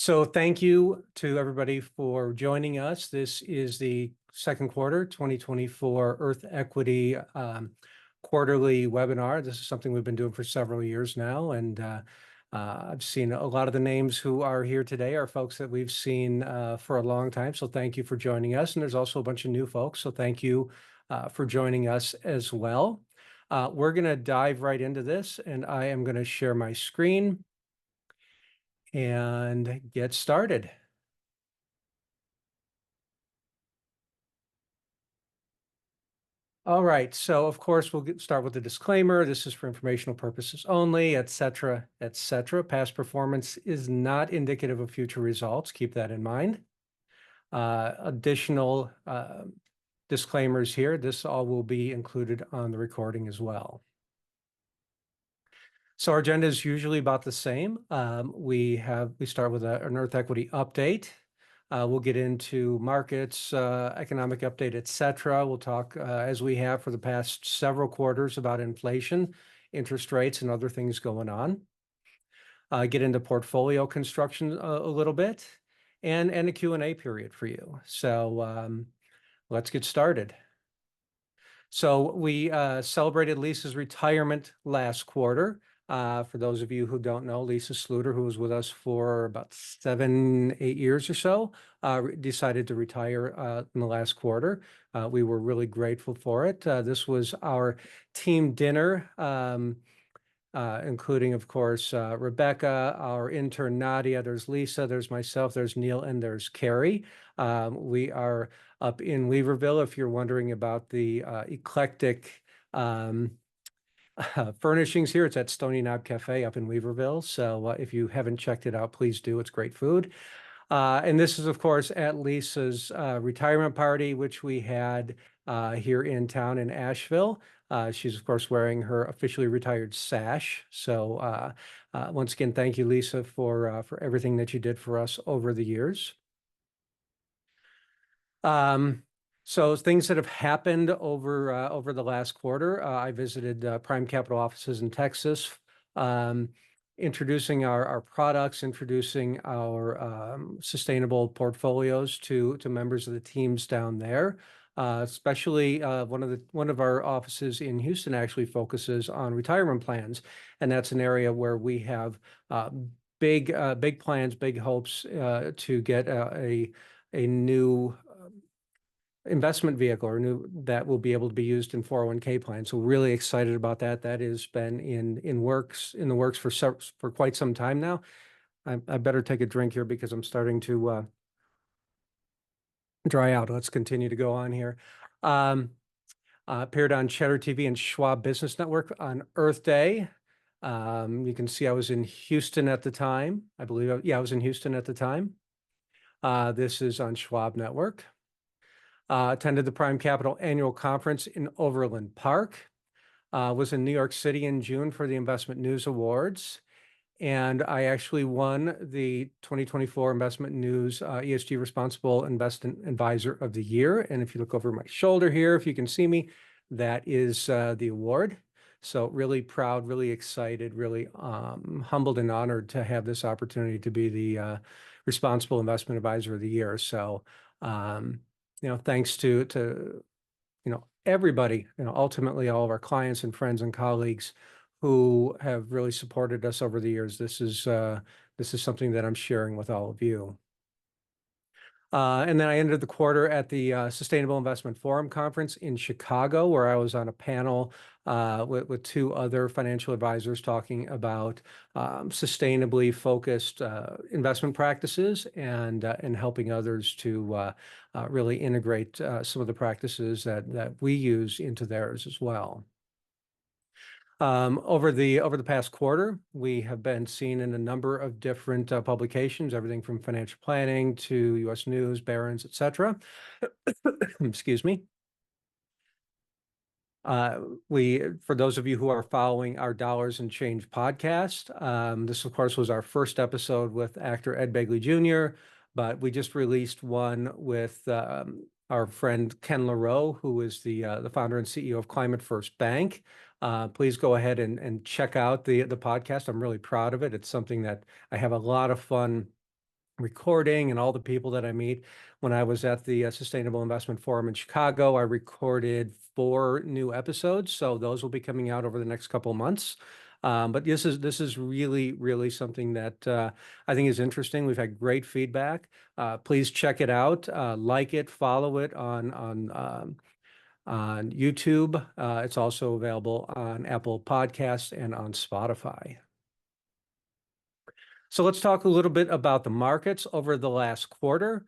So thank you to everybody for joining us. This is the second quarter 2024 Earth Equity quarterly webinar. This is something we've been doing for several years now, and I've seen a lot of the names who are here today are folks that we've seen for a long time. So thank you for joining us. And there's also a bunch of new folks. So thank you for joining us as well. We're going to dive right into this, and I am going to share my screen and get started. All right, so of course we'll start with the disclaimer. This is for informational purposes only, et cetera, et cetera. Past performance is not indicative of future results. Keep that in mind. Additional disclaimers here. This all will be included on the recording as well. So our agenda is usually about the same. We start with an Earth Equity update. We'll get into markets, economic update, et cetera. We'll talk, as we have for the past several quarters, about inflation, interest rates, and other things going on. Get into portfolio construction a little bit, and a Q&A period for you. So let's get started. So we celebrated Lisa's retirement last quarter. For those of you who don't know, Lisa Sluter, who was with us for about 7-8 years or so, decided to retire in the last quarter. We were really grateful for it. This was our team dinner, including, of course, Rebecca, our intern Nadia, there's Lisa, there's myself, there's Neil, and there's Carrie. We are up in Weaverville, if you're wondering about the eclectic furnishings here. It's at Stony Knob Cafe up in Weaverville. So if you haven't checked it out, please do. It's great food. And this is, of course, at Lisa's retirement party, which we had here in town in Asheville. She's, of course, wearing her officially retired sash. So once again, thank you, Lisa, for everything that you did for us over the years. So things that have happened over the last quarter, I visited Prime Capital offices in Texas, introducing our products, introducing our sustainable portfolios to members of the teams down there. Especially one of our offices in Houston actually focuses on retirement plans, and that's an area where we have big plans, big hopes to get a new investment vehicle that will be able to be used in 401k plans. So really excited about that. That has been in the works for quite some time now. I better take a drink here because I'm starting to dry out. Let's continue to go on here. Appeared on Cheddar TV and Schwab Business Network on Earth Day. You can see I was in Houston at the time. I believe, I was in Houston at the time. This is on Schwab Network. Attended the Prime Capital Annual Conference in Overland Park. Was in New York City in June for the Investment News Awards. And I actually won the 2024 Investment News ESG Responsible Investment Advisor of the Year. And if you look over my shoulder here, if you can see me, that is the award. So really proud, really excited, really humbled and honored to have this opportunity to be the Responsible Investment Advisor of the Year. So thanks to everybody, ultimately all of our clients and friends and colleagues who have really supported us over the years. This is something that I'm sharing with all of you. And then I ended the quarter at the Sustainable Investment Forum Conference in Chicago, where I was on a panel with two other financial advisors talking about sustainably focused investment practices and helping others to really integrate some of the practices that we use into theirs as well. Over the past quarter, we have been seen in a number of different publications, everything from Financial Planning to U.S. News, Barron's, et cetera. Excuse me. For those of you who are following our Dollars and Change podcast, this, of course, was our first episode with actor Ed Begley Jr., but we just released one with our friend Ken LaRoe, who is the founder and CEO of Climate First Bank. Please go ahead and check out the podcast. I'm really proud of it. It's something that I have a lot of fun recording and all the people that I meet. When I was at the Sustainable Investment Forum in Chicago, I recorded 4 new episodes, so those will be coming out over the next couple of months. But this is really something that I think is interesting. We've had great feedback. Please check it out, like it, follow it on YouTube. It's also available on Apple Podcasts and on Spotify. So let's talk a little bit about the markets over the last quarter.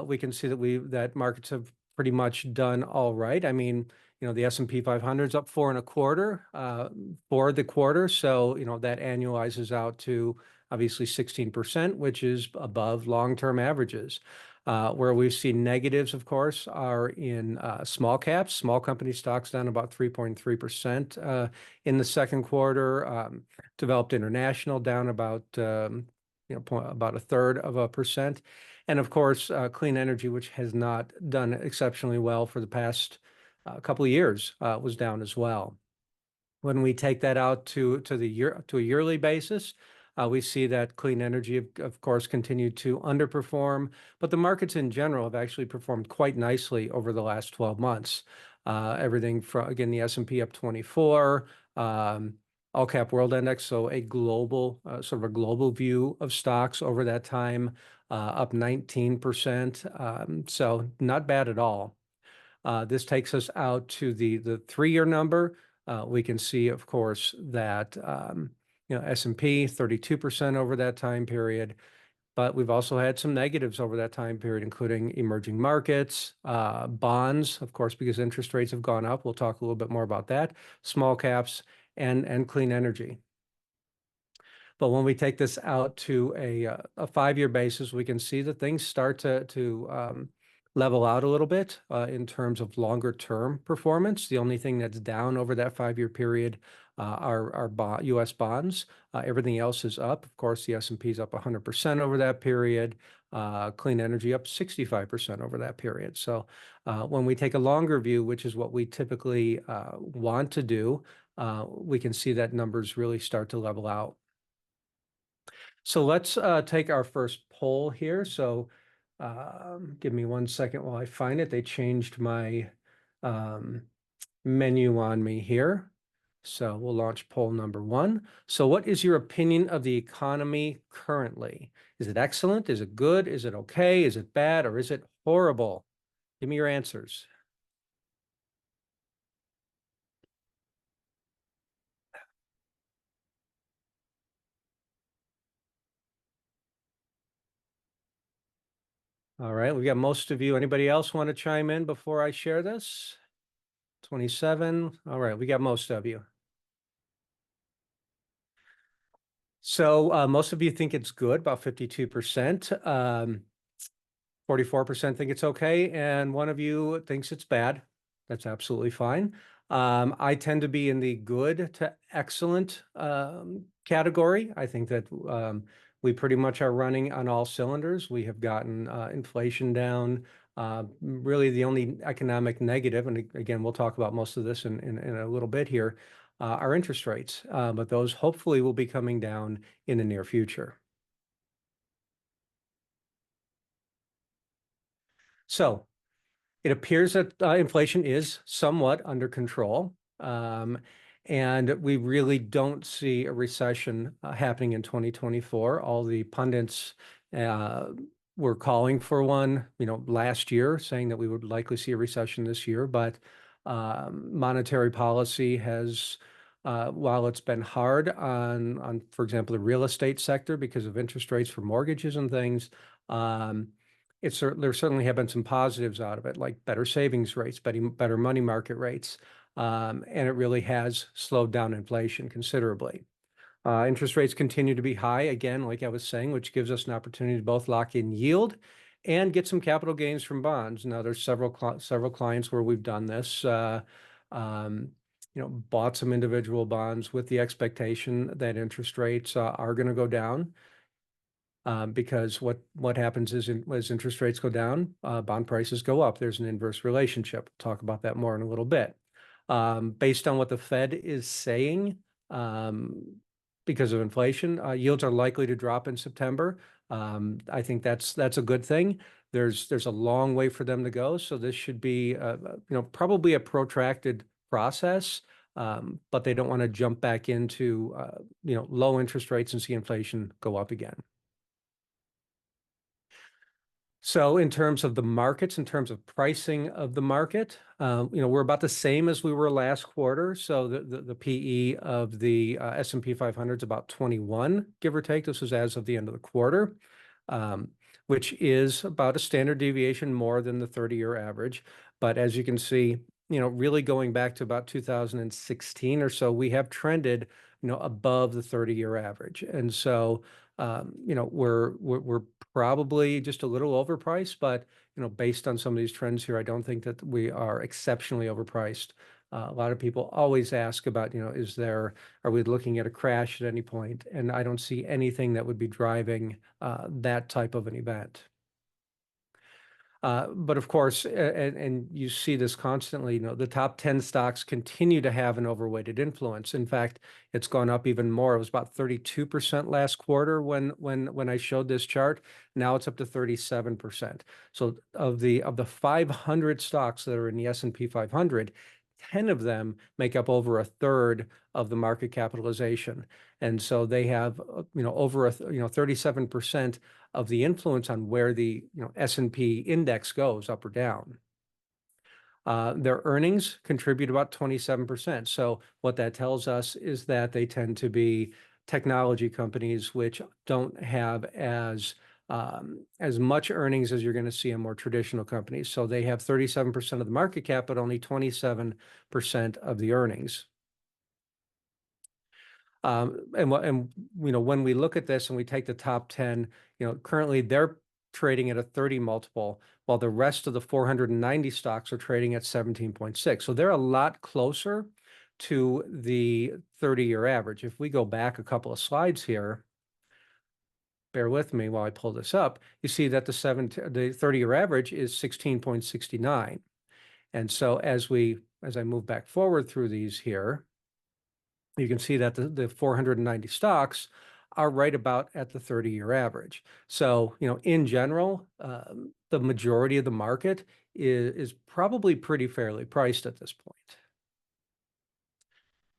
We can see that markets have pretty much done all right. I mean, the S&P 500 is up 4.25 for the quarter. So, that annualizes out to obviously 16%, which is above long-term averages. Where we've seen negatives, of course, are in small caps. Small company stocks down about 3.3% in the second quarter. Developed international down about about 1/3%. And of course, clean energy, which has not done exceptionally well for the past couple of years, was down as well. When we take that out to a yearly basis, we see that clean energy, of course, continued to underperform, but the markets in general have actually performed quite nicely over the last 12 months. Everything from, again, the S&P up 24, All Cap World Index, so a global, sort of a global view of stocks over that time, up 19%. So not bad at all. This takes us out to the 3-year number. We can see, of course, that S&P 32% over that time period, but we've also had some negatives over that time period, including emerging markets, bonds, of course, because interest rates have gone up. We'll talk a little bit more about that, small caps, and clean energy. But when we take this out to a 5-year basis, we can see that things start to level out a little bit in terms of longer term performance. The only thing that's down over that 5-year period are U.S. bonds. Everything else is up. Of course, the S&P is up 100% over that period. Clean energy up 65% over that period. So when we take a longer view, which is what we typically want to do, we can see that numbers really start to level out. So let's take our first poll here. So give me 1 second while I find it. They changed my menu on me here. So we'll launch poll number 1. So what is your opinion of the economy currently? Is it excellent? Is it good? Is it okay? Is it bad? Or is it horrible? Give me your answers. All right, we got most of you. Anybody else want to chime in before I share this? 27. All right, we got most of you. So most of you think it's good, about 52%. 44% think it's okay, and 1 of you thinks it's bad. That's absolutely fine. I tend to be in the good to excellent category. I think that we pretty much are running on all cylinders. We have gotten inflation down. Really, the only economic negative, and again, we'll talk about most of this in a little bit here, are interest rates. But those hopefully will be coming down in the near future. So it appears that inflation is somewhat under control. And we really don't see a recession happening in 2024. All the pundits were calling for one, last year, saying that we would likely see a recession this year. But monetary policy has, while it's been hard on, for example, the real estate sector because of interest rates for mortgages and things, there certainly have been some positives out of it, like better savings rates, better money market rates, and it really has slowed down inflation considerably. Interest rates continue to be high, again, like I was saying, which gives us an opportunity to both lock in yield and get some capital gains from bonds. Now, there's several clients where we've done this, bought some individual bonds with the expectation that interest rates are going to go down. Because what happens is as interest rates go down, bond prices go up. There's an inverse relationship. We'll talk about that more in a little bit. Based on what the Fed is saying, because of inflation. Yields are likely to drop in September. I think that's a good thing. There's a long way for them to go, so this should be probably a protracted process. But they don't want to jump back into low interest rates and see inflation go up again. So in terms of the markets, in terms of pricing of the market, we're about the same as we were last quarter. So the PE of the S&P 500 is about 21, give or take. This was as of the end of the quarter, which is about a standard deviation more than the 30-year average. But as you can see, really going back to about 2016 or so, we have trended, above the 30-year average. And so, we're probably just a little overpriced, but, based on some of these trends here, I don't think that we are exceptionally overpriced. A lot of people always ask about, are we looking at a crash at any point? And I don't see anything that would be driving that type of an event. But of course, and you see this constantly, the top 10 stocks continue to have an overweighted influence. In fact, it's gone up even more. It was about 32% last quarter when I showed this chart. Now it's up to 37%. So of the 500 stocks that are in the S&P 500, 10 of them make up over a third of the market capitalization. And so they have, over 37% of the influence on where the S&P index goes up or down. Their earnings contribute about 27%. So what that tells us is that they tend to be technology companies which don't have as much earnings as you're going to see in more traditional companies. So they have 37% of the market cap, but only 27% of the earnings. When we look at this and we take the top 10, currently they're trading at a 30 multiple, while the rest of the 490 stocks are trading at 17.6. So they're a lot closer to the 30-year average. If we go back a couple of slides here, bear with me while I pull this up, you see that the 30-year average is 16.69. And so as I move back forward through these here, you can see that the 490 stocks are right about at the 30-year average. So, in general, the majority of the market is probably pretty fairly priced at this point.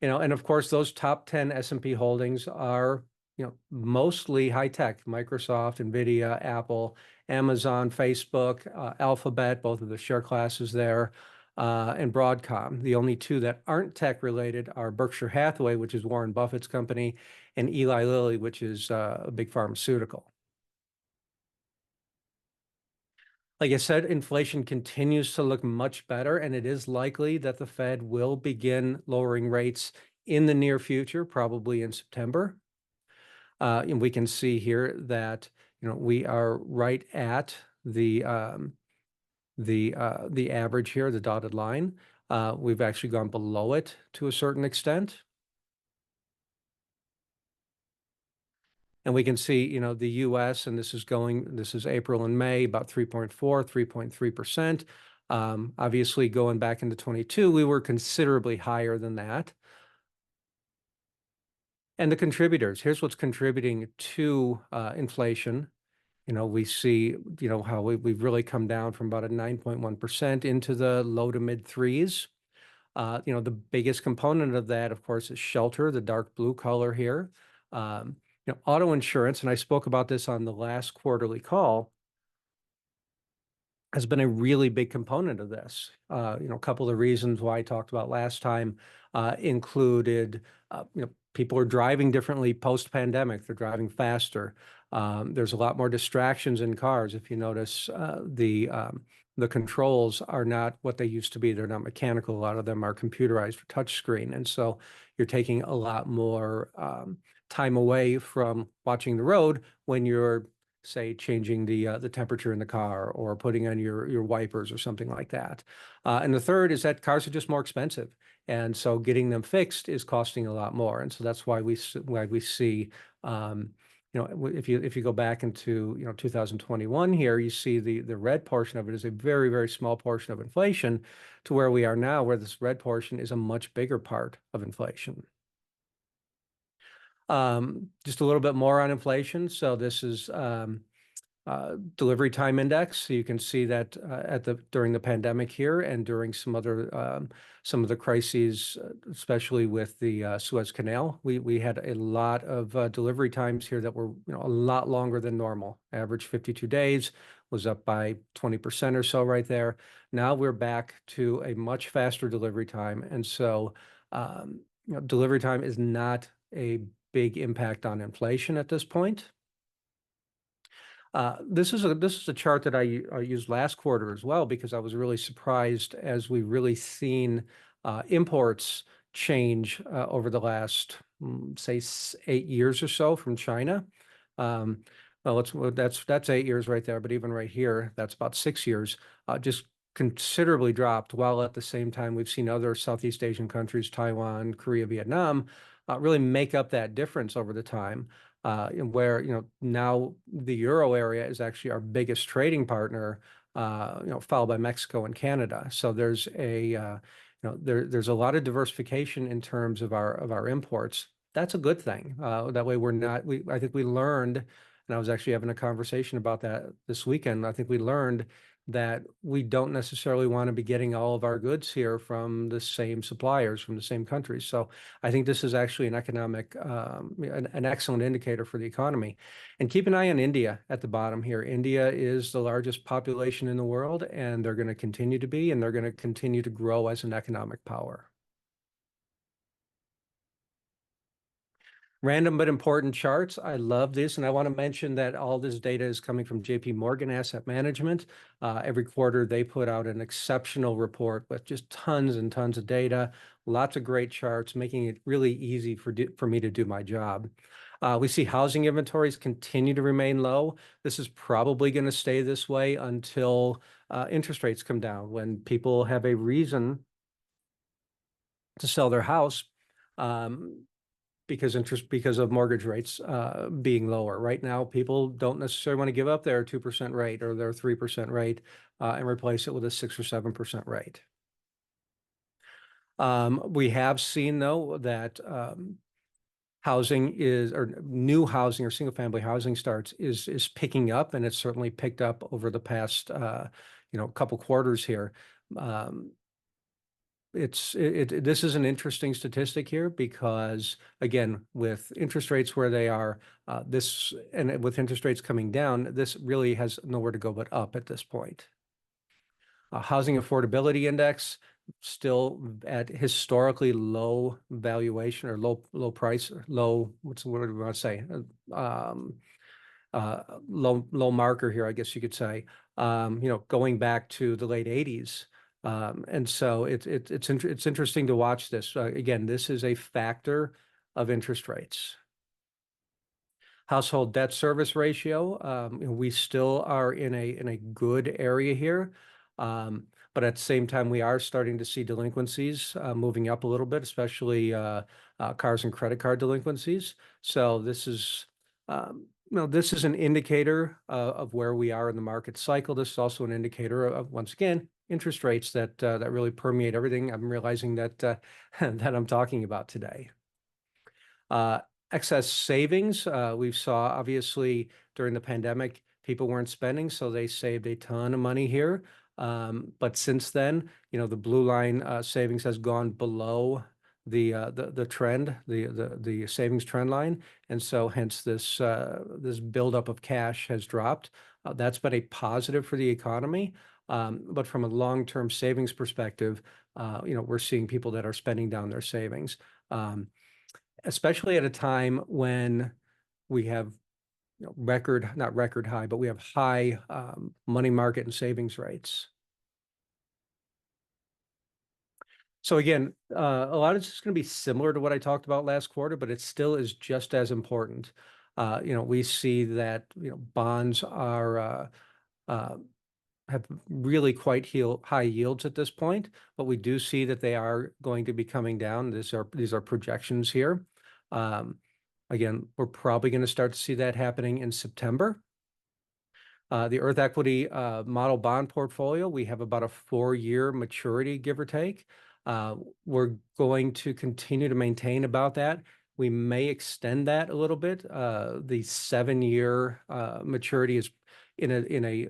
And of course, those top 10 S&P holdings are, mostly high tech: Microsoft, NVIDIA, Apple, Amazon, Facebook, Alphabet, both of the share classes there, and Broadcom. The only two that aren't tech related are Berkshire Hathaway, which is Warren Buffett's company, and Eli Lilly, which is a big pharmaceutical. Like I said, inflation continues to look much better, and it is likely that the Fed will begin lowering rates in the near future, probably in September. And we can see here that we are right at the average here, the dotted line. We've actually gone below it to a certain extent. And we can see, the US, and this is April and May, about 3.4, 3.3%. Obviously, going back into 22, we were considerably higher than that. And the contributors, here's what's contributing to inflation. We see, how we've really come down from about a 9.1% into the low to mid threes. The biggest component of that, of course, is shelter, the dark blue color here. Auto insurance, and I spoke about this on the last quarterly call, has been a really big component of this. A couple of the reasons why I talked about last time included, people are driving differently post-pandemic. They're driving faster. There's a lot more distractions in cars. If you notice, the controls are not what they used to be. They're not mechanical. A lot of them are computerized or touchscreen. And so you're taking a lot more time away from watching the road when you're, say, changing the temperature in the car or putting on your wipers or something like that. And the third is that cars are just more expensive. And so getting them fixed is costing a lot more. And so that's why we see, if you go back into 2021 here, you see the red portion of it is a very, very small portion of inflation, to where we are now, where this red portion is a much bigger part of inflation. Just a little bit more on inflation. So this is delivery time index. So you can see that during the pandemic here and during some of the crises, especially with the Suez Canal, we had a lot of delivery times here that were a lot longer than normal. Average 52 days was up by 20% or so right there. Now we're back to a much faster delivery time, and so delivery time is not a big impact on inflation at this point. This is a chart that I used last quarter as well because I was really surprised as we really seen imports change over the last say 8 years or so from China. Well, that's 8 years right there, but even right here, that's about 6 years. Just considerably dropped, while at the same time we've seen other Southeast Asian countries, Taiwan, Korea, Vietnam, really make up that difference over the time. Where now the Euro area is actually our biggest trading partner, followed by Mexico and Canada. So there's there's a lot of diversification in terms of our imports. That's a good thing. That way I think we learned, and I was actually having a conversation about that this weekend. I think we learned that we don't necessarily want to be getting all of our goods here from the same suppliers, from the same countries. So I think this is actually an excellent indicator for the economy. And keep an eye on India at the bottom here. India is the largest population in the world, and they're going to continue to be, and they're going to continue to grow as an economic power. Random but important charts. I love this, and I want to mention that all this data is coming from JP Morgan Asset Management. Every quarter, they put out an exceptional report with just tons and tons of data, lots of great charts, making it really easy for me to do my job. We see housing inventories continue to remain low. This is probably going to stay this way until interest rates come down, when people have a reason to sell their house. Because of mortgage rates being lower. Right now, people don't necessarily want to give up their 2% rate or their 3% rate and replace it with a 6 or 7% rate. We have seen, though, that new housing or single family housing starts is picking up, and it's certainly picked up over the past couple quarters here. This is an interesting statistic here because, again, with interest rates where they are, and with interest rates coming down, this really has nowhere to go but up at this point. Housing affordability index still at historically low valuation, or low price, or low, what's the word we want to say? Low marker here, I guess you could say. Going back to the late 80s. And so it's interesting to watch this. Again, this is a factor of interest rates. Household debt service ratio, we still are in a good area here. But at the same time, we are starting to see delinquencies moving up a little bit, especially cars and credit card delinquencies. So this is an indicator of where we are in the market cycle. This is also an indicator of, once again, interest rates that really permeate everything I'm realizing that that I'm talking about today. Excess savings. We saw, obviously, during the pandemic, people weren't spending, so they saved a ton of money here. But since then, the blue line savings has gone below the trend, the savings trend line, and so hence this buildup of cash has dropped. That's been a positive for the economy. But from a long-term savings perspective, we're seeing people that are spending down their savings, especially at a time when we have not record high, but we have high money market and savings rates. So again, a lot of this is going to be similar to what I talked about last quarter, but it still is just as important. We see that bonds have really quite high yields at this point, but we do see that they are going to be coming down. These are projections here. Again, we're probably going to start to see that happening in September. The Earth Equity model bond portfolio, we have about a 4-year maturity, give or take. We're going to continue to maintain about that. We may extend that a little bit. The 7-year maturity is in a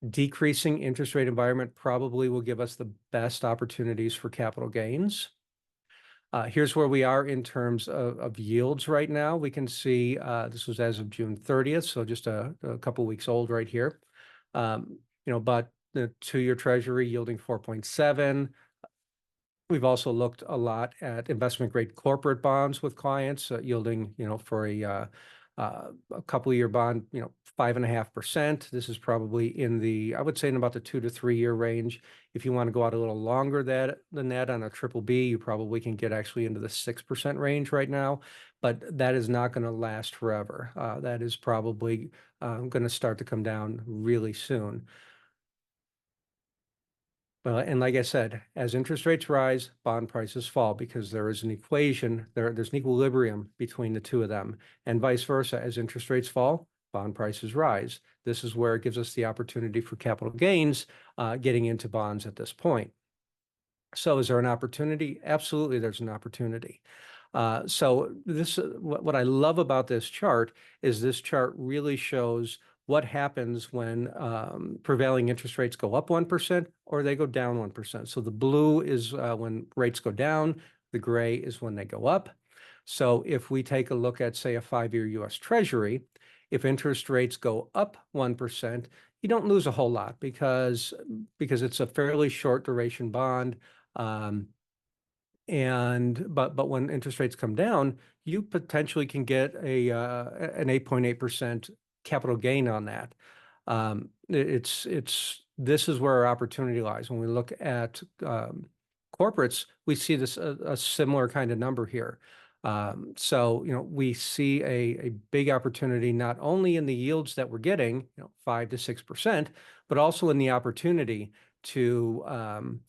decreasing interest rate environment probably will give us the best opportunities for capital gains. Here's where we are in terms of yields right now. We can see this was as of June 30th, so just a couple weeks old right here. But the 2-year Treasury yielding 4.7. We've also looked a lot at investment grade corporate bonds with clients yielding, for a couple of year bond, 5.5%. This is probably I would say in about the 2 to 3 year range. If you want to go out a little longer than that on a triple B, you probably can get actually into the 6% range right now, but that is not going to last forever. That is probably going to start to come down really soon. Well, and like I said, as interest rates rise, bond prices fall because there is an equation, there's an equilibrium between the two of them, and vice versa. As interest rates fall, bond prices rise. This is where it gives us the opportunity for capital gains getting into bonds at this point. So is there an opportunity? Absolutely, there's an opportunity. So what I love about this chart is this chart really shows what happens when prevailing interest rates go up 1% or they go down 1%. So the blue is when rates go down, the gray is when they go up. So if we take a look at, say, a 5-year US Treasury, if interest rates go up 1%, you don't lose a whole lot because it's a fairly short duration bond. But when interest rates come down, you potentially can get an 8.8% capital gain on that. This is where our opportunity lies. When we look at corporates, we see this a similar kind of number here. So we see a big opportunity not only in the yields that we're getting, 5 to 6%, but also in the opportunity to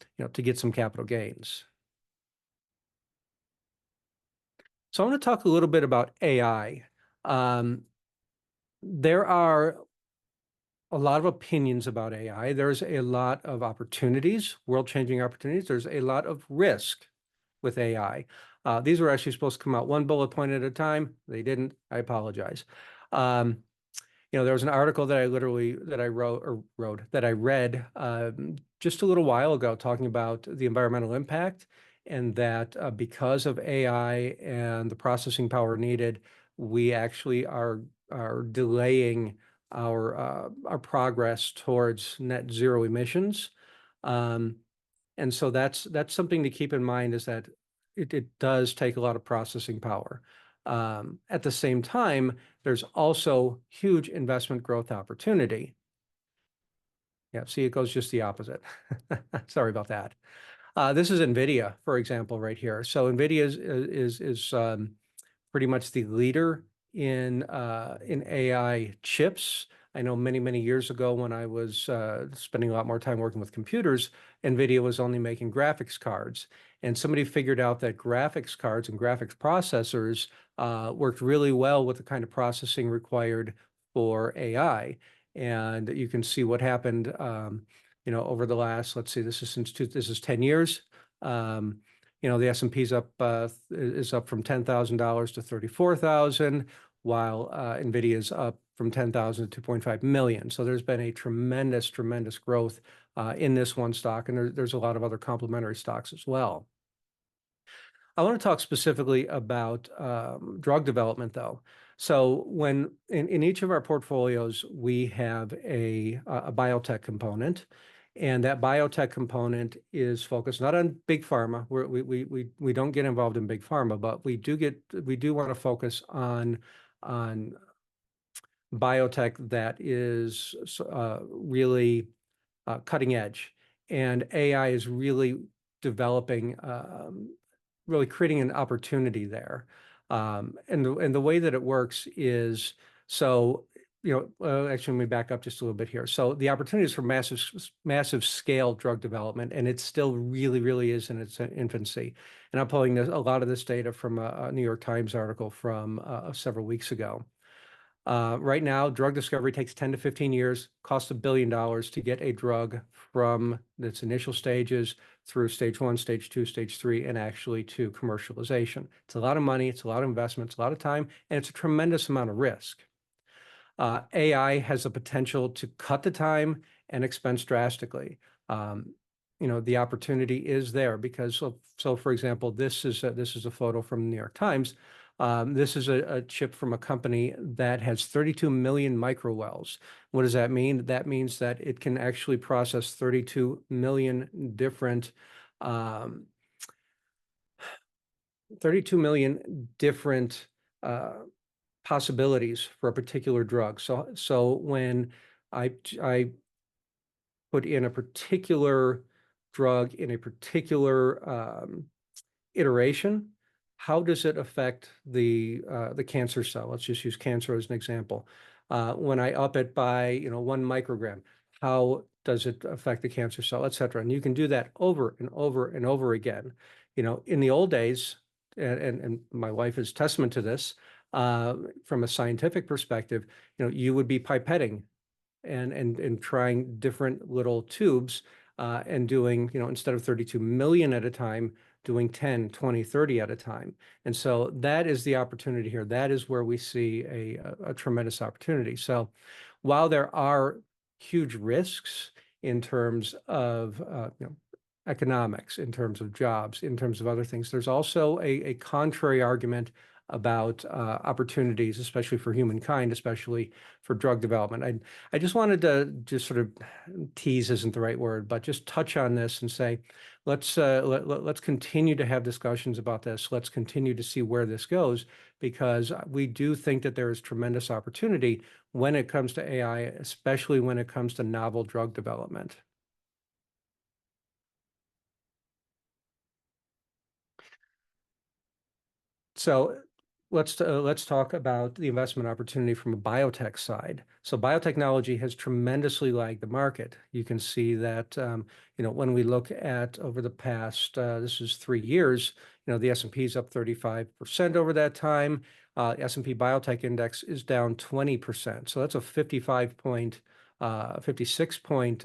get some capital gains. So I want to talk a little bit about AI. There are a lot of opinions about AI. There's a lot of opportunities, world-changing opportunities. There's a lot of risk with AI. These were actually supposed to come out one bullet point at a time. They didn't. I apologize. There was an article that I read just a little while ago talking about the environmental impact, and that because of AI and the processing power needed, we actually are delaying our progress towards net zero emissions. And so that's something to keep in mind, is that it does take a lot of processing power. At the same time, there's also huge investment growth opportunity. Yeah, see, it goes just the opposite. Sorry about that. This is NVIDIA, for example, right here. So NVIDIA is pretty much the leader in AI chips. I know many years ago when I was spending a lot more time working with computers, NVIDIA was only making graphics cards. And somebody figured out that graphics cards and graphics processors worked really well with the kind of processing required for AI. And you can see what happened, over the last, let's see, this is 10 years. The S&P is up from $10,000 to $34,000, while NVIDIA is up from $10,000 to $2.5 million. So there's been a tremendous growth in this one stock, and there's a lot of other complementary stocks as well. I want to talk specifically about drug development, though. So when in each of our portfolios, we have a biotech component, and that biotech component is focused not on big pharma. We don't get involved in big pharma, but we do want to focus on biotech that is really cutting edge, and AI is really developing, really creating an opportunity there. And the way that it works is, so actually, let me back up just a little bit here. So the opportunities for massive scale drug development, and it still really is in its infancy. And I'm pulling a lot of this data from a New York Times article from several weeks ago. Right now, drug discovery takes 10 to 15 years, costs $1 billion to get a drug from its initial stages through stage 1, stage 2, stage 3, and actually to commercialization. It's a lot of money, it's a lot of investment, it's a lot of time, and it's a tremendous amount of risk. AI has the potential to cut the time and expense drastically. The opportunity is there because so for example, this is a photo from the New York Times. This is a chip from a company that has 32 million microwells. What does that mean? That means that it can actually process 32 million different um, 32 million different possibilities for a particular drug. So when I put in a particular drug in a particular iteration, how does it affect the cancer cell? Let's just use cancer as an example. When I up it by 1 microgram, how does it affect the cancer cell, et cetera? And you can do that over and over and over again. In the old days, and my wife is testament to this, from a scientific perspective, you would be pipetting and trying different little tubes and doing, instead of 32 million at a time, doing 10, 20, 30 at a time. And so that is the opportunity here. That is where we see a tremendous opportunity. So while there are huge risks in terms of economics, in terms of jobs, in terms of other things, there's also a contrary argument about opportunities, especially for humankind, especially for drug development. I just wanted to just sort of tease isn't the right word, but just touch on this and say, let's continue to have discussions about this. Let's continue to see where this goes, because we do think that there is tremendous opportunity when it comes to AI, especially when it comes to novel drug development. So let's talk about the investment opportunity from a biotech side. So biotechnology has tremendously lagged the market. You can see that when we look at over the past this is 3 years, the S&P is up 35% over that time. S&P Biotech Index is down 20%. So that's a 56 point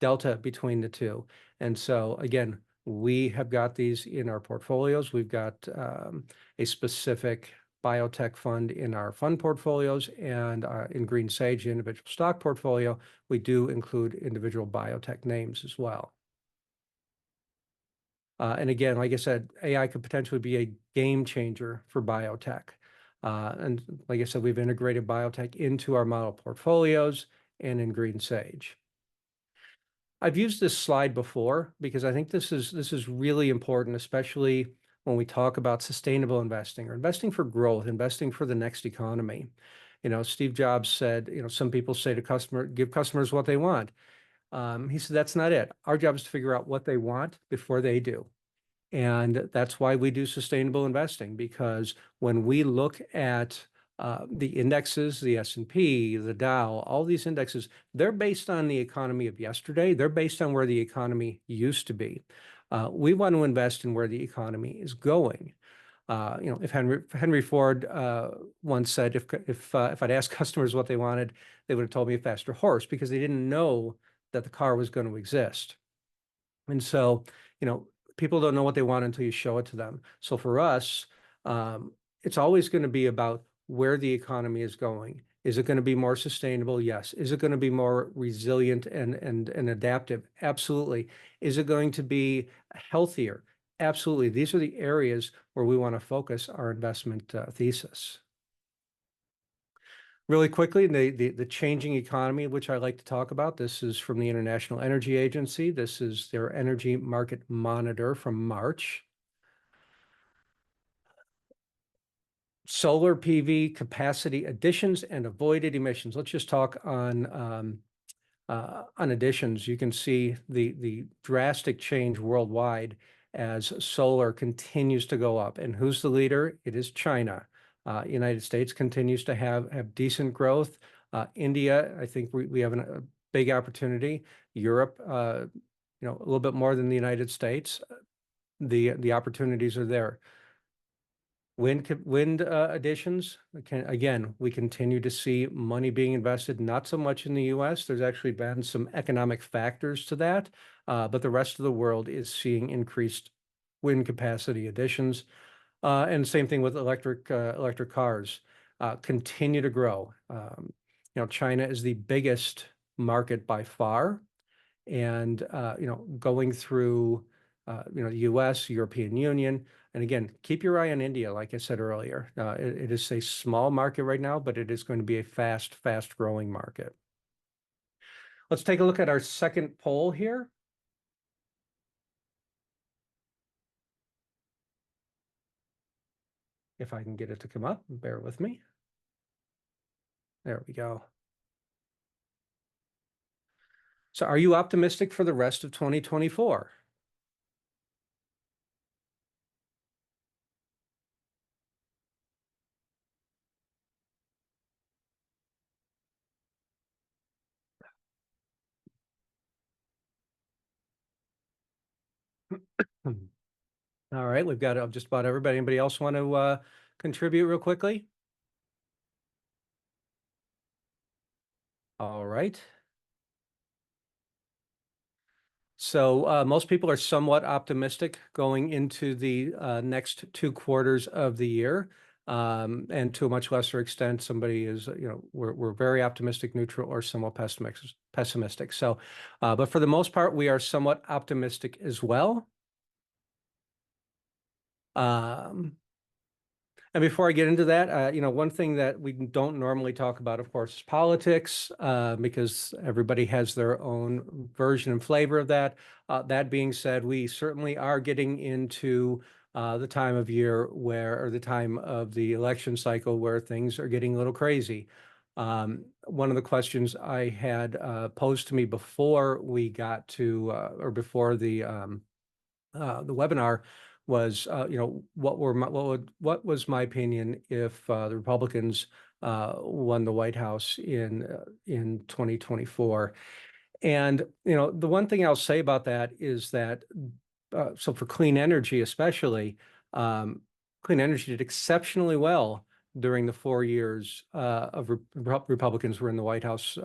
delta between the two. And so again, we have got these in our portfolios. We've got a specific biotech fund in our fund portfolios, and in Green Sage, the individual stock portfolio, we do include individual biotech names as well. And again, like I said, AI could potentially be a game changer for biotech. And like I said, we've integrated biotech into our model portfolios and in Green Sage. I've used this slide before because I think this is really important, especially when we talk about sustainable investing or investing for growth, investing for the next economy. Steve Jobs said, some people say to give customers what they want. He said, that's not it. Our job is to figure out what they want before they do. And that's why we do sustainable investing, because when we look at the indexes, the S&P, the Dow, all these indexes, they're based on the economy of yesterday. They're based on where the economy used to be. We want to invest in where the economy is going. If Henry Ford once said, if I'd asked customers what they wanted, they would have told me a faster horse, because they didn't know that the car was going to exist. And so, people don't know what they want until you show it to them. So for us, it's always going to be about where the economy is going. Is it going to be more sustainable? Yes. Is it going to be more resilient and adaptive? Absolutely. Is it going to be healthier? Absolutely. These are the areas where we want to focus our investment thesis. Really quickly, the changing economy, which I like to talk about. This is from the International Energy Agency. This is their Energy Market Monitor from March. Solar PV capacity additions and avoided emissions. Let's just talk on additions. You can see the drastic change worldwide as solar continues to go up. And who's the leader? It is China. United States continues to have decent growth. India, I think we have a big opportunity. Europe, a little bit more than the United States. The opportunities are there. Wind additions, again, we continue to see money being invested, not so much in the US. There's actually been some economic factors to that, but the rest of the world is seeing increased wind capacity additions. And same thing with electric cars, continue to grow. China is the biggest market by far, and going through the US, European Union. And again, keep your eye on India, like I said earlier. It is a small market right now, but it is going to be a fast growing market. Let's take a look at our second poll here. If I can get it to come up, bear with me. There we go. So are you optimistic for the rest of 2024? All right, we've got just about everybody. Anybody else want to contribute real quickly? All right. So most people are somewhat optimistic going into the next 2 quarters of the year. And to a much lesser extent, somebody is, we're very optimistic, neutral, or somewhat pessimistic. So, but for the most part, we are somewhat optimistic as well. And before I get into that, one thing that we don't normally talk about, of course, is politics, because everybody has their own version and flavor of that. That being said, we certainly are getting into the time of year or the time of the election cycle where things are getting a little crazy. One of the questions I had posed to me before we got to, or before the webinar was, what was my opinion if the Republicans won the White House in 2024? And the one thing I'll say about that is that so for clean energy, especially, clean energy did exceptionally well during the 4 years of Republicans were in the White House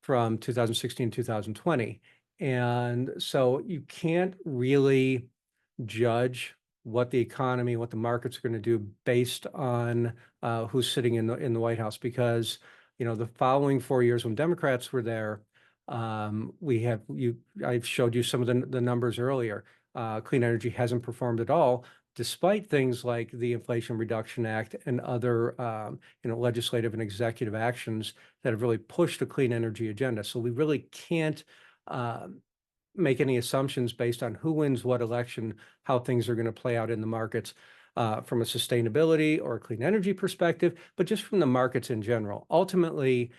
from 2016 to 2020. And so you can't really judge what the economy, what the markets are going to do based on who's sitting in the White House, because the following 4 years when Democrats were there, I've showed you some of the numbers earlier. Clean energy hasn't performed at all, despite things like the Inflation Reduction Act and other legislative and executive actions that have really pushed a clean energy agenda. So we really can't make any assumptions based on who wins what election, how things are going to play out in the markets from a sustainability or a clean energy perspective, but just from the markets in general. Ultimately,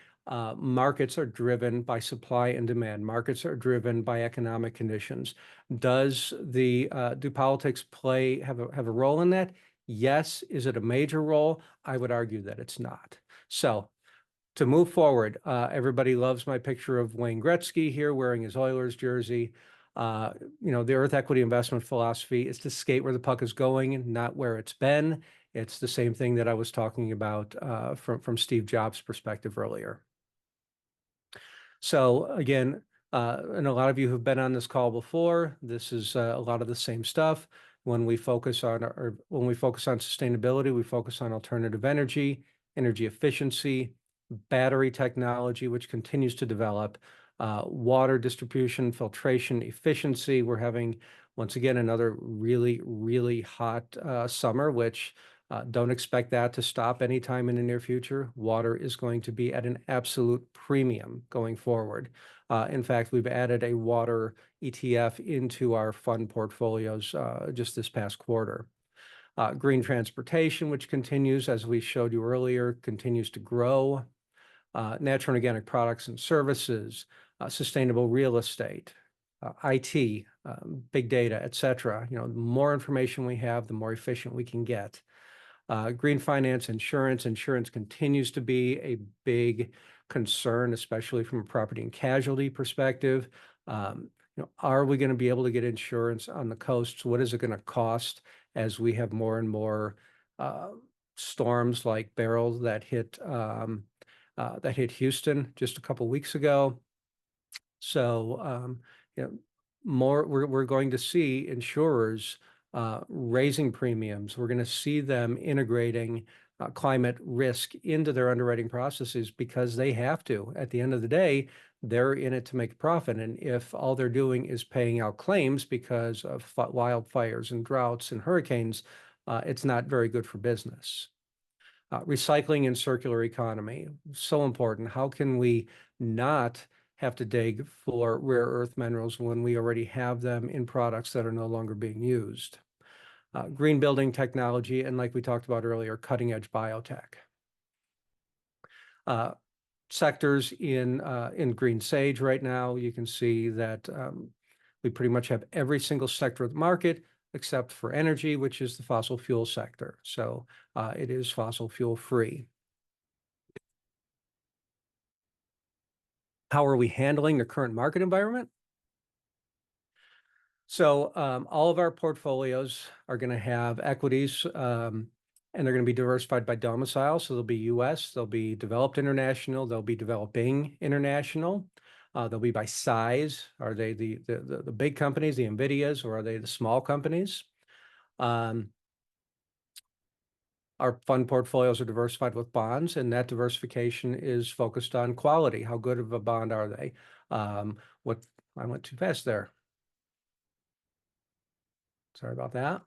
markets are driven by supply and demand. Markets are driven by economic conditions. Do politics have a role in that? Yes. Is it a major role? I would argue that it's not. So to move forward, everybody loves my picture of Wayne Gretzky here wearing his Oilers jersey. The Earth Equity investment philosophy is to skate where the puck is going, not where it's been. It's the same thing that I was talking about from Steve Jobs' perspective earlier. So again, and a lot of you who've been on this call before, this is a lot of the same stuff. When we focus on sustainability, we focus on alternative energy efficiency, battery technology, which continues to develop, water distribution, filtration, efficiency. We're having, once again, another really, really hot summer, which don't expect that to stop anytime in the near future. Water is going to be at an absolute premium going forward. In fact, we've added a water ETF into our fund portfolios just this past quarter. Green transportation, which continues, as we showed you earlier, continues to grow. Natural and organic products and services, sustainable real estate, IT, big data, et cetera. The more information we have, the more efficient we can get. Green finance, insurance. Insurance continues to be a big concern, especially from a property and casualty perspective. Are we going to be able to get insurance on the coasts? What is it going to cost? as we have more and more storms like Beryl that hit Houston just a couple weeks ago. So you know, we're going to see insurers raising premiums. We're going to see them integrating climate risk into their underwriting processes because they have to. At the end of the day, they're in it to make a profit. And if all they're doing is paying out claims because of wildfires and droughts and hurricanes, it's not very good for business. Recycling and circular economy, so important. How can we not have to dig for rare earth minerals when we already have them in products that are no longer being used? Green building technology, and like we talked about earlier, cutting edge biotech. Sectors in Green Sage right now, you can see that we pretty much have every single sector of the market except for energy, which is the fossil fuel sector. So it is fossil fuel free. How are we handling the current market environment? So all of our portfolios are going to have equities, and they're going to be diversified by domicile. So they'll be U.S., they'll be developed international, they'll be developing international. They'll be by size. Are they the big companies, the NVIDIAs, or are they the small companies? Our fund portfolios are diversified with bonds, and that diversification is focused on quality. How good of a bond are they? I went too fast there. Sorry about that.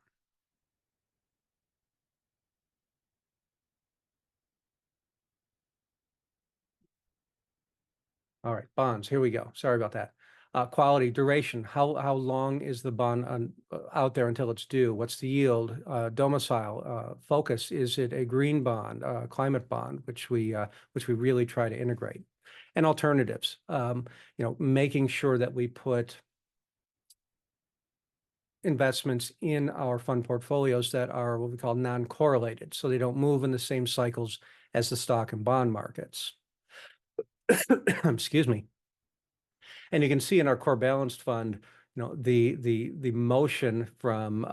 All right, bonds, here we go. Sorry about that. Quality, duration, how long is the bond out there until it's due? What's the yield? Domicile, focus, is it a green bond, climate bond, which we really try to integrate? And alternatives, making sure that we put investments in our fund portfolios that are what we call non-correlated, so they don't move in the same cycles as the stock and bond markets. Excuse me. And you can see in our core balanced fund, the motion from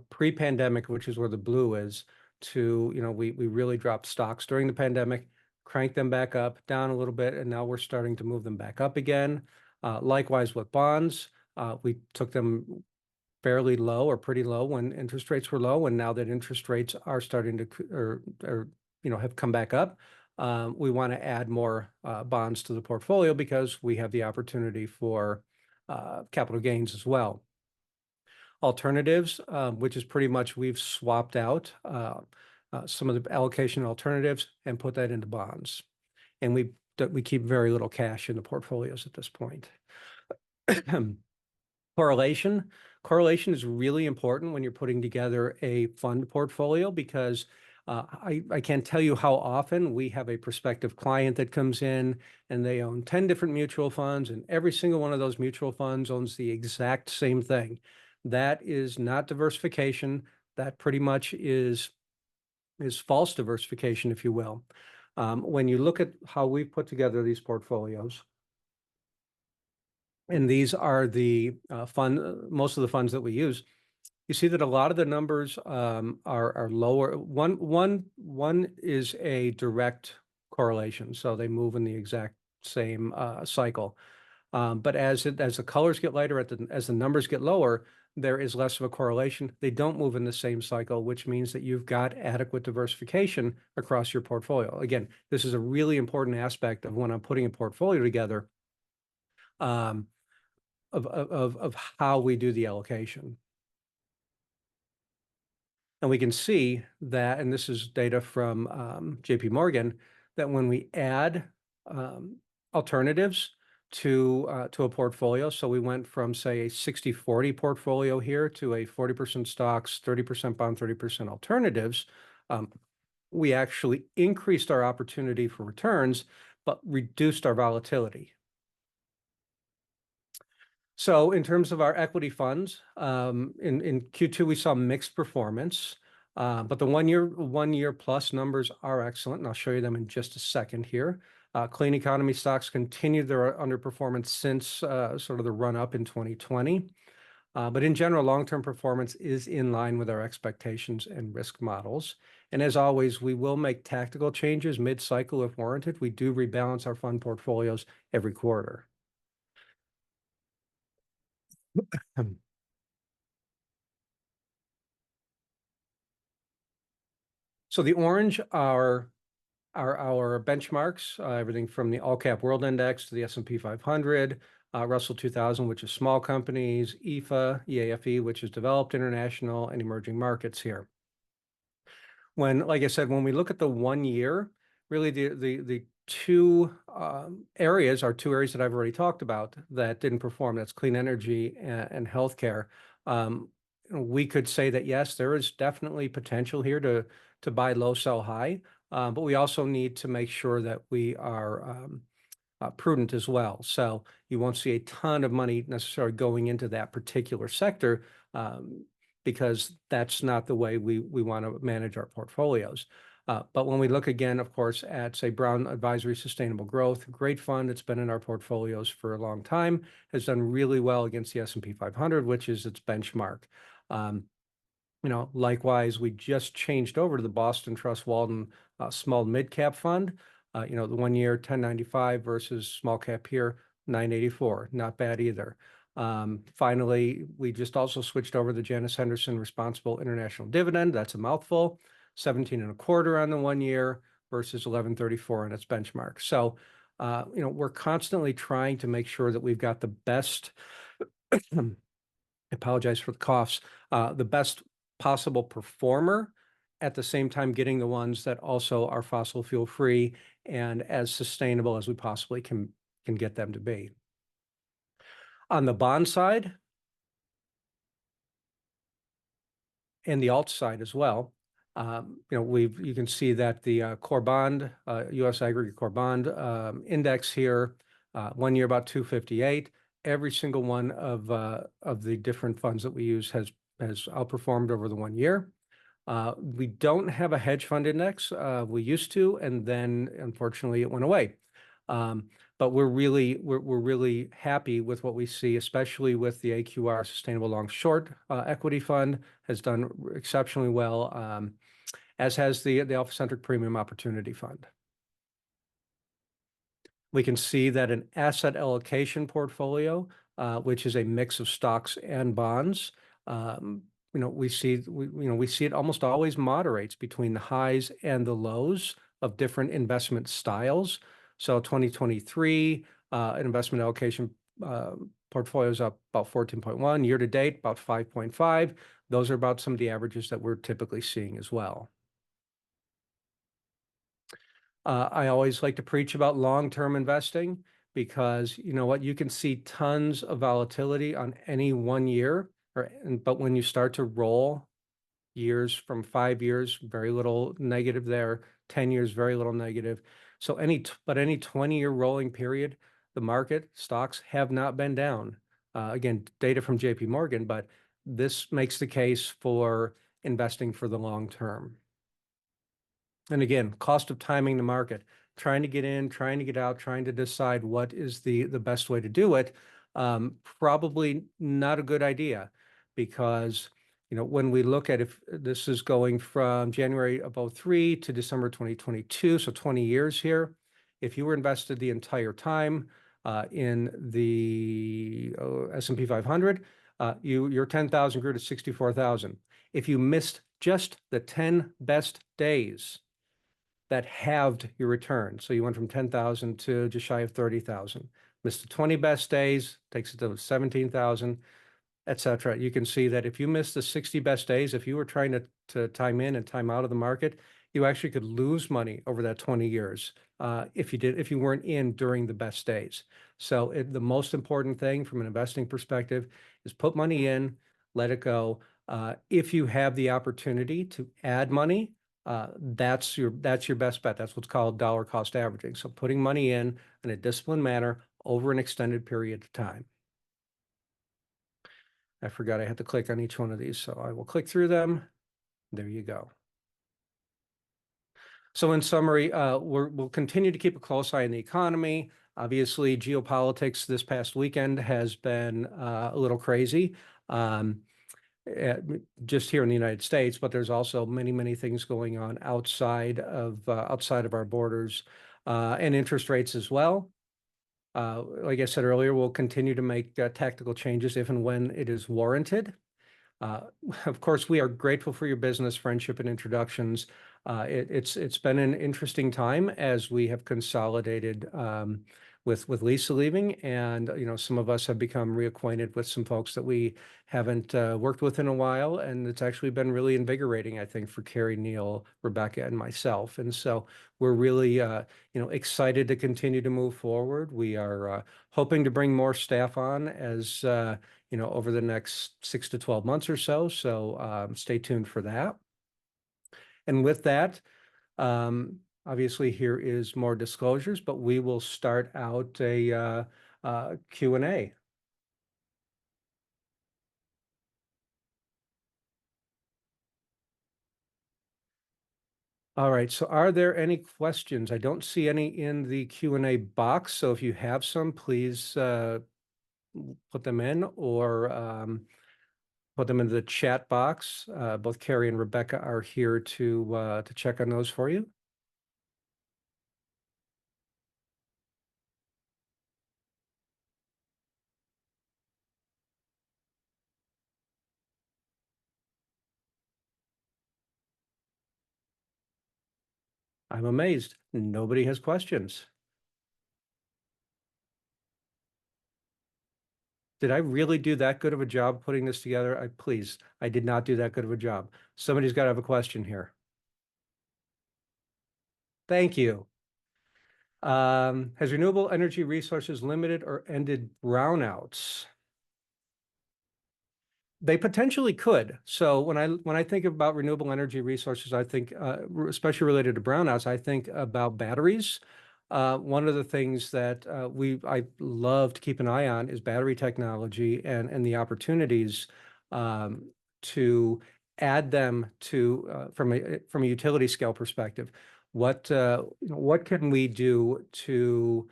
pre-pandemic, which is where the blue is, to we really dropped stocks during the pandemic, cranked them back up, down a little bit, and now we're starting to move them back up again. Likewise with bonds, we took them fairly low or pretty low when interest rates were low, and now that interest rates are starting to have come back up, we want to add more bonds to the portfolio because we have the opportunity for capital gains as well. Alternatives, which is pretty much we've swapped out some of the allocation alternatives and put that into bonds, and we keep very little cash in the portfolios at this point. Correlation is really important when you're putting together a fund portfolio because I can't tell you how often we have a prospective client that comes in and they own 10 different mutual funds, and every single one of those mutual funds owns the exact same thing. That is not diversification. That pretty much is false diversification, if you will. When you look at how we put together these portfolios, and these are the most of the funds that we use, you see that a lot of the numbers are lower. One is a direct correlation, so they move in the exact same cycle. But as the colors get lighter, as the numbers get lower, there is less of a correlation. They don't move in the same cycle, which means that you've got adequate diversification across your portfolio. Again, this is a really important aspect of when I'm putting a portfolio together, of how we do the allocation. And we can see that, and this is data from JP Morgan, that when we add alternatives to a portfolio, so we went from, say, a 60-40 portfolio here to a 40% stocks, 30% bond, 30% alternatives, we actually increased our opportunity for returns, but reduced our volatility. So in terms of our equity funds, in Q2, we saw mixed performance, but the one year plus numbers are excellent, and I'll show you them in just a second here. Clean economy stocks continued their underperformance since sort of the run up in 2020. But in general, long-term performance is in line with our expectations and risk models. And as always, we will make tactical changes mid-cycle if warranted. We do rebalance our fund portfolios every quarter. So the orange are our benchmarks, everything from the All Cap World Index to the S&P 500, Russell 2000, which is small companies, EAFE, which is developed international and emerging markets here. Like I said, when we look at the 1 year, really the two areas are two areas that I've already talked about that didn't perform. That's clean energy and healthcare. We could say that yes, there is definitely potential here to buy low, sell high, but we also need to make sure that we are prudent as well. So you won't see a ton of money necessarily going into that particular sector because that's not the way we want to manage our portfolios. But when we look again, of course, at, say, Brown Advisory Sustainable Growth, great fund. It's been in our portfolios for a long time, has done really well against the S&P 500, which is its benchmark. Likewise, we just changed over to the Boston Trust Walden Small Mid Cap Fund. The 1 year 1095 versus small cap here 984, not bad either. Finally, we just also switched over the Janus Henderson Responsible International Dividend. That's a mouthful, 17.25 on the 1 year versus 1134 on its benchmark. So, we're constantly trying to make sure that we've got the best. I apologize for the coughs. The best possible performer, at the same time getting the ones that also are fossil fuel free and as sustainable as we possibly can get them to be. On the bond side and the alt side as well, you can see that the core bond, U.S. aggregate core bond index here, 1 year about 258. Every single one of the different funds that we use has outperformed over the 1 year. We don't have a hedge fund index. We used to, and then unfortunately it went away. But we're really happy with what we see, especially with the AQR Sustainable Long Short Equity Fund has done exceptionally well, as has the Alpha-Centric Premium Opportunity Fund. We can see that an asset allocation portfolio, which is a mix of stocks and bonds, we see it almost always moderates between the highs and the lows of different investment styles. So 2023, an investment allocation portfolio is up about 14.1, year to date about 5.5. Those are about some of the averages that we're typically seeing as well. I always like to preach about long-term investing because you can see tons of volatility on any 1 year, but when you start to roll years from 5 years, very little negative there, 10 years, very little negative. So any 20-year rolling period, the market stocks have not been down. Again, data from JP Morgan, but this makes the case for investing for the long term. And again, cost of timing the market, trying to get in, trying to get out, trying to decide what is the best way to do it, probably not a good idea because, when we look at if this is going from January of 2003 to December 2022, so 20 years here, if you were invested the entire time in the S&P 500, your 10,000 grew to 64,000. If you missed just the 10 best days, that halved your return. So you went from 10,000 to just shy of 30,000. Missed the 20 best days, takes it to 17,000, et cetera. You can see that if you missed the 60 best days, if you were trying to time in and time out of the market, you actually could lose money over that 20 years if you weren't in during the best days. So the most important thing from an investing perspective is put money in, let it go. If you have the opportunity to add money, that's your best bet. That's what's called dollar cost averaging. So putting money in a disciplined manner over an extended period of time. I forgot I had to click on each one of these, so I will click through them. There you go. So in summary, we'll continue to keep a close eye on the economy. Obviously, geopolitics this past weekend has been a little crazy. um, just here in the United States, but there's also many, many things going on outside of our borders, and interest rates as well. Like I said earlier, we'll continue to make tactical changes if and when it is warranted. Uh, of course, we are grateful for your business, friendship, and introductions. It's been an interesting time as we have consolidated with Lisa leaving, and some of us have become reacquainted with some folks that we haven't worked with in a while, and it's actually been really invigorating, I think, for Carrie, Neil, Rebecca, and myself. And so we're really excited to continue to move forward. We are hoping to bring more staff on as over the next 6 to 12 months or so. So stay tuned for that. And with that, obviously here is more disclosures, but we will start out a Q&A. All right, so are there any questions? I don't see any in the Q&A box, so if you have some, please put them in, or put them into the chat box. Both Carrie and Rebecca are here to check on those for you. I'm amazed. Nobody has questions. Did I really do that good of a job putting this together? Please, I did not do that good of a job. Somebody's got to have a question here. Thank you. Has renewable energy resources limited or ended brownouts? They potentially could. So when I think about renewable energy resources, I think, especially related to brownouts, I think about batteries. One of the things that I love to keep an eye on is battery technology and the opportunities to add them to from a utility scale perspective. What can we do to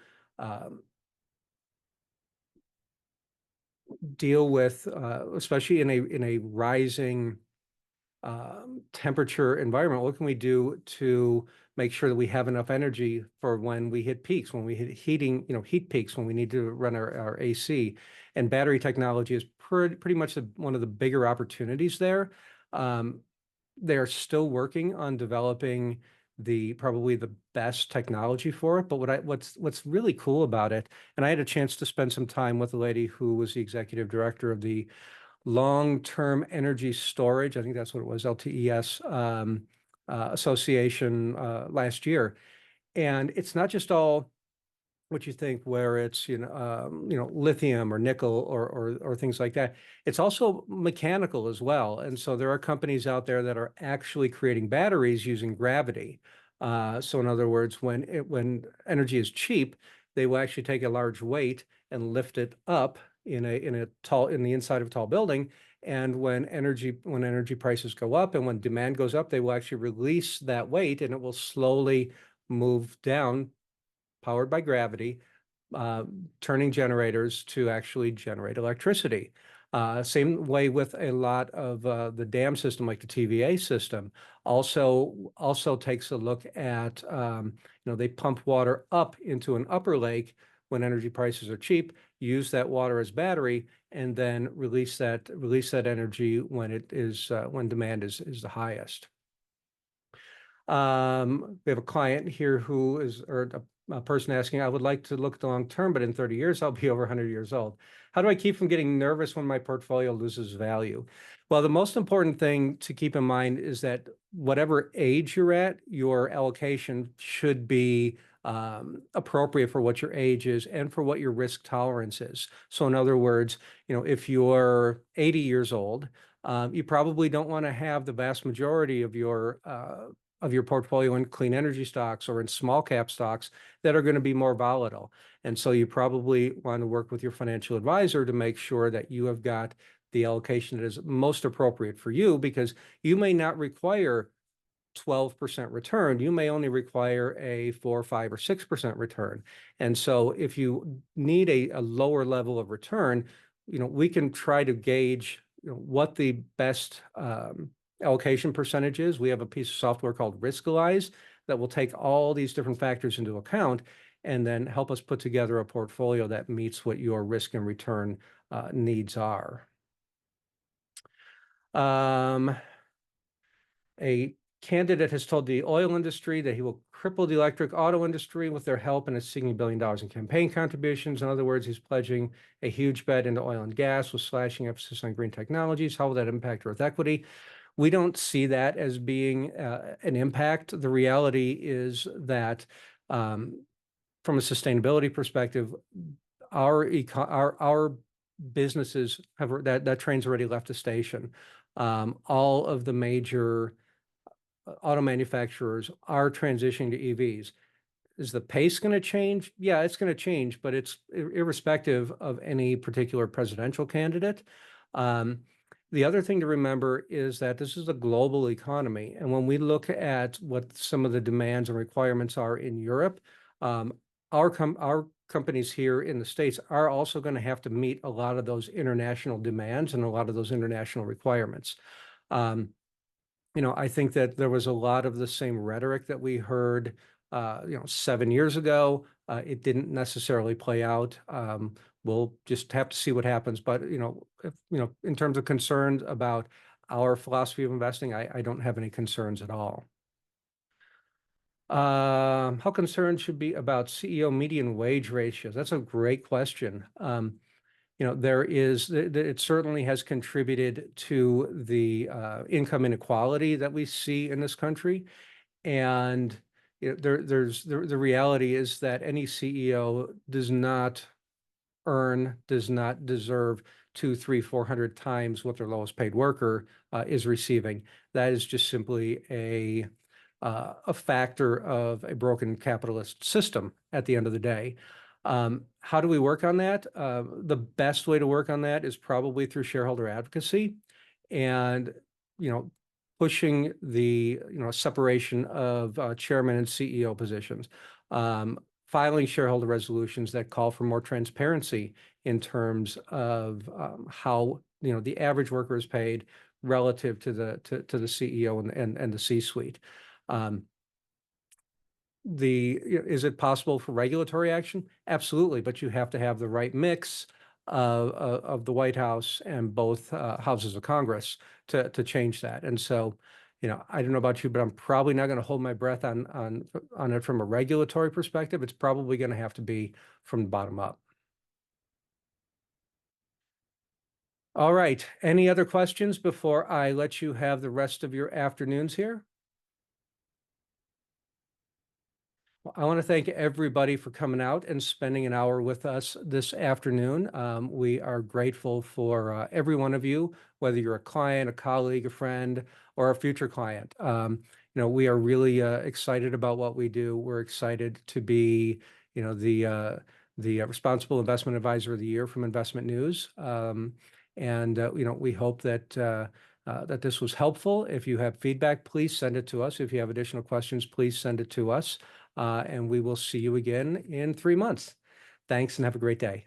deal with, especially in a rising temperature environment? What can we do to make sure that we have enough energy for when we hit peaks, when we hit heat peaks, when we need to run our AC? And battery technology is pretty much one of the bigger opportunities there. They're still working on developing probably the best technology for it. But what's really cool about it, and I had a chance to spend some time with a lady who was the executive director of the Long-Term Energy Storage, I think that's what it was, LTES Association last year. And it's not just all what you think, where it's lithium or nickel or things like that. It's also mechanical as well. And so there are companies out there that are actually creating batteries using gravity. So in other words, when energy is cheap, they will actually take a large weight and lift it up in the inside of a tall building. And when energy prices go up and when demand goes up, they will actually release that weight, and it will slowly move down, powered by gravity, turning generators to actually generate electricity. Same way with a lot of the dam system, like the TVA system, also takes a look at, they pump water up into an upper lake when energy prices are cheap, use that water as battery, and then release that energy when demand is the highest. We have a client here or a person asking, I would like to look at the long term, but in 30 years, I'll be over 100 years old. How do I keep from getting nervous when my portfolio loses value? Well, the most important thing to keep in mind is that whatever age you're at, your allocation should be appropriate for what your age is and for what your risk tolerance is. So in other words, if you're 80 years old, you probably don't want to have the vast majority of your portfolio in clean energy stocks or in small cap stocks that are going to be more volatile. And so you probably want to work with your financial advisor to make sure that you have got the allocation that is most appropriate for you, because you may not require 12% return. You may only require a 4, 5, or 6% return. And so if you need a lower level of return, we can try to gauge what the best allocation percentage is. We have a piece of software called Riskalyze that will take all these different factors into account and then help us put together a portfolio that meets what your risk and return needs are. A candidate has told the oil industry that he will cripple the electric auto industry with their help and is seeking $1 billion in campaign contributions. In other words, he's pledging a huge bet into oil and gas with slashing emphasis on green technologies. How will that impact Earth equity? We don't see that as being an impact. The reality is that from a sustainability perspective, our businesses have that train's already left the station. All of the major auto manufacturers are transitioning to EVs. Is the pace going to change? Yeah, it's going to change, but it's irrespective of any particular presidential candidate. The other thing to remember is that this is a global economy. And when we look at what some of the demands and requirements are in Europe, our companies here in the States are also going to have to meet a lot of those international demands and a lot of those international requirements. I think that there was a lot of the same rhetoric that we heard 7 years ago. It didn't necessarily play out. We'll just have to see what happens. But, in terms of concerns about our philosophy of investing, I don't have any concerns at all. How concerned should be about CEO median wage ratios? That's a great question. It certainly has contributed to the income inequality that we see in this country. And the reality is that any CEO does not deserve 200, 300, 400 times what their lowest paid worker is receiving. That is just simply a factor of a broken capitalist system at the end of the day. How do we work on that? The best way to work on that is probably through shareholder advocacy and, pushing the, separation of chairman and CEO positions, filing shareholder resolutions that call for more transparency in terms of how, the average worker is paid relative to the CEO and the C-suite. Is it possible for regulatory action? Absolutely, but you have to have the right mix of the White House and both houses of Congress to change that. And so, I don't know about you, but I'm probably not going to hold my breath on it from a regulatory perspective. It's probably going to have to be from the bottom up. All right. Any other questions before I let you have the rest of your afternoons here? Well, I want to thank everybody for coming out and spending an hour with us this afternoon. We are grateful for every one of you, whether you're a client, a colleague, a friend, or a future client. We are really excited about what we do. We're excited to be, the Responsible Investment Advisor of the Year from Investment News. We hope that that this was helpful. If you have feedback, please send it to us. If you have additional questions, please send it to us. And we will see you again in 3 months. Thanks and have a great day.